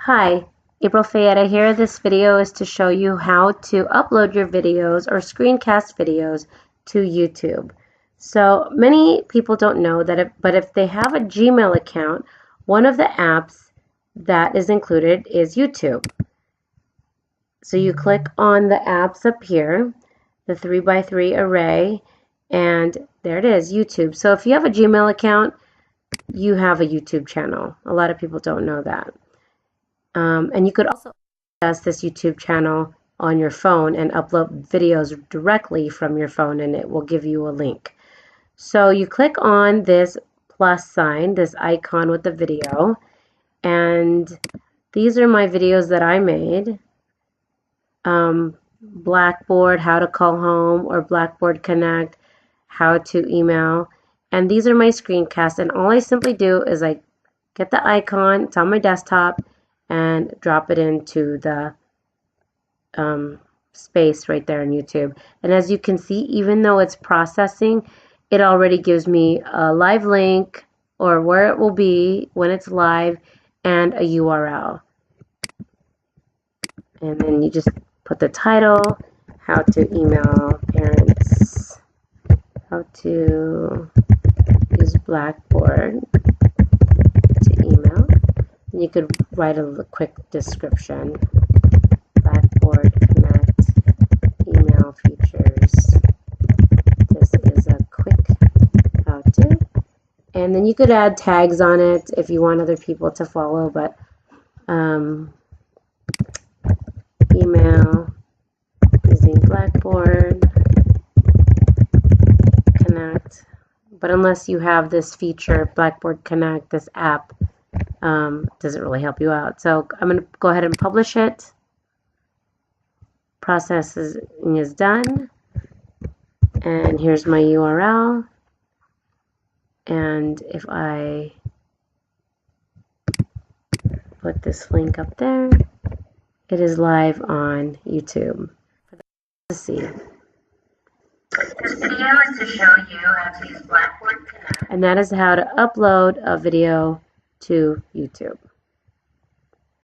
Hi, April Fayetta here. This video is to show you how to upload your videos or screencast videos to YouTube. So many people don't know that, but if they have a Gmail account, one of the apps that is included is YouTube. So you click on the apps up here, the 3x3 array, and there it is, YouTube. So if you have a Gmail account, you have a YouTube channel. A lot of people don't know that. And you could also access this YouTube channel on your phone and upload videos directly from your phone, and it will give you a link. So you click on this plus sign, this icon with the video, and these are my videos that I made. Blackboard, how to call home, or Blackboard Connect, how to email. And these are my screencasts, and all I simply do is I get the icon, it's on my desktop, and drop it into the space right there in YouTube. And as you can see, even though it's processing, it already gives me a live link or where it will be when it's live and a URL. And then you just put the title, how to email parents, how to use Blackboard to email. And you could write a quick description. Blackboard Connect email features. This is a quick how-to. And then you could add tags on it if you want other people to follow, but email using Blackboard Connect. But unless you have this feature, Blackboard Connect, this app, doesn't really help you out. So I'm going to go ahead and publish it. Processing is done. And here's my URL. And if I put this link up there, it is live on YouTube. To see. This video is to show you how to use Blackboard Connect. And that is how to upload a video to YouTube.